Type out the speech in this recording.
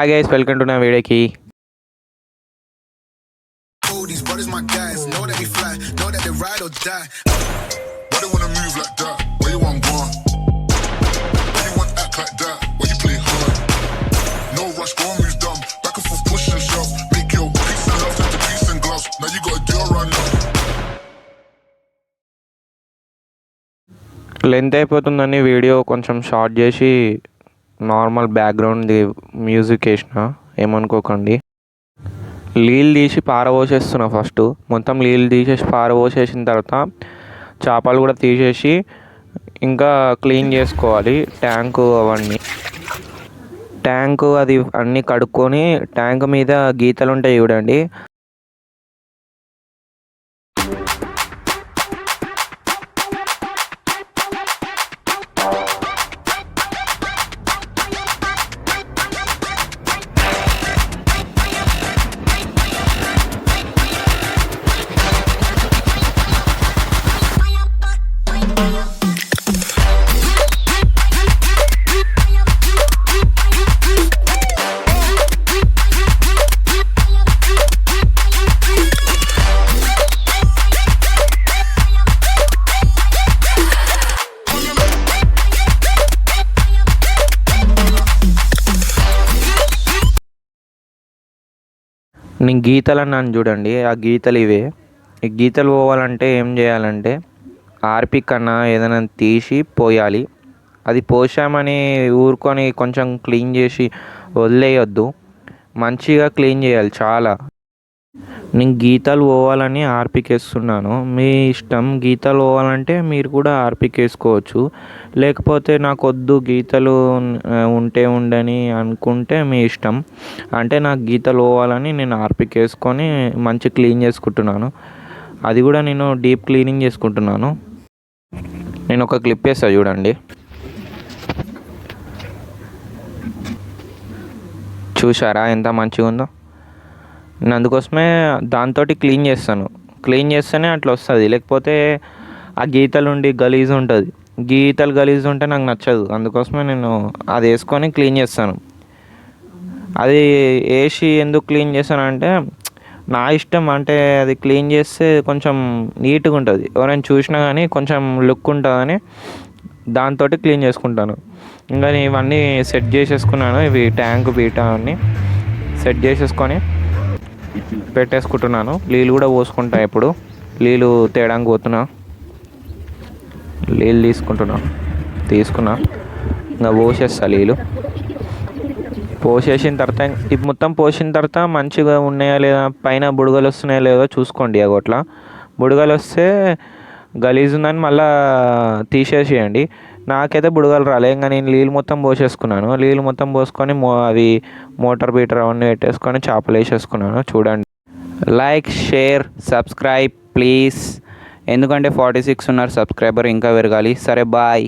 Hi guys, welcome to నా వీడియోకి. Length అయిపోతుందని వీడియో కొంచెం షార్ట్ చేసి నార్మల్ బ్యాక్గ్రౌండ్ మ్యూజిక్ వేసిన, ఏమనుకోకండి. నీళ్ళు తీసి పారబోసేస్తున్నా. ఫస్ట్ మొత్తం నీళ్ళు తీసేసి పారబోసేసిన తర్వాత చేపలు కూడా తీసేసి ఇంకా క్లీన్ చేసుకోవాలి. ట్యాంకు అది అన్నీ కడుక్కొని ట్యాంక్ మీద గీతలు ఉంటాయి చూడండి, నేను గీతలు అన్నాను చూడండి, ఆ గీతలు ఇవే. ఈ గీతలు పోవాలంటే ఏం చేయాలంటే ఆర్పిక్ అన్న ఏదైనా తీసి పోయాలి. అది పోసామని ఊరుకొని కొంచెం క్లీన్ చేసి వదిలేయొద్దు, మంచిగా క్లీన్ చేయాలి చాలా. నేను గీతలు పోవాలని ఆర్పిక్ వేస్తున్నాను, మీ ఇష్టం. గీతలు పోవాలంటే మీరు కూడా ఆర్పిక్ వేసుకోవచ్చు, లేకపోతే నాకు వద్దు గీతలు ఉంటే ఉండని అనుకుంటే మీ ఇష్టం. అంటే నాకు గీతలు పోవాలని నేను ఆర్పిక్ వేసుకొని మంచి క్లీన్ చేసుకుంటున్నాను. అది కూడా నేను డీప్ క్లీనింగ్ చేసుకుంటున్నాను. నేను ఒక క్లిప్ వేస్తా చూడండి, చూసారా ఎంత మంచిగా ఉందో. నేను అందుకోసమే దాంతో క్లీన్ చేస్తాను. క్లీన్ చేస్తేనే అట్లా వస్తుంది, లేకపోతే ఆ గీతలుండి గలీజ్ ఉంటుంది. గీతలు గలీజ్ ఉంటే నాకు నచ్చదు, అందుకోసమే నేను అది వేసుకొని క్లీన్ చేస్తాను. అది వేసి ఎందుకు క్లీన్ చేస్తానంటే నా ఇష్టం. అంటే అది క్లీన్ చేస్తే కొంచెం నీట్గా ఉంటుంది, ఎవరైనా చూసినా కానీ కొంచెం లుక్ ఉంటుందని దాంతో క్లీన్ చేసుకుంటాను. ఇంకా నేను ఇవన్నీ సెట్ చేసేసుకున్నాను. ఇవి ట్యాంక్ బీటా అన్నీ సెట్ చేసేసుకొని పెట్టేసుకుంటున్నాను. నీళ్ళు కూడా పోసుకుంటా. ఇప్పుడు నీళ్ళు తేడానికి పోతున్నా, నీళ్ళు తీసుకున్నా ఇంకా పోసేస్తా. నీళ్ళు పోసేసిన తర్వాత ఇది మొత్తం పోసిన తర్వాత మంచిగా ఉన్నాయా లేదా, పైన బుడగలు వస్తున్నాయా లేదో చూసుకోండి. అట్లా బుడగలు వస్తే గలీజ్ ఉందని మళ్ళీ తీసేసేయండి. నాకైతే బుడగలు రాలే. ఇంకా నేను నీళ్ళు మొత్తం పోసేసుకున్నాను. నీళ్ళు మొత్తం పోసుకొని అవి మోటార్ బీటర్ అవన్నీ పెట్టేసుకొని చేపలు వేసేసుకున్నాను. చూడండి, లైక్, షేర్, సబ్స్క్రైబ్ ప్లీజ్. ఎందుకంటే 46 ఉన్నారు సబ్స్క్రైబర్, ఇంకా పెరగాలి. సరే, బాయ్.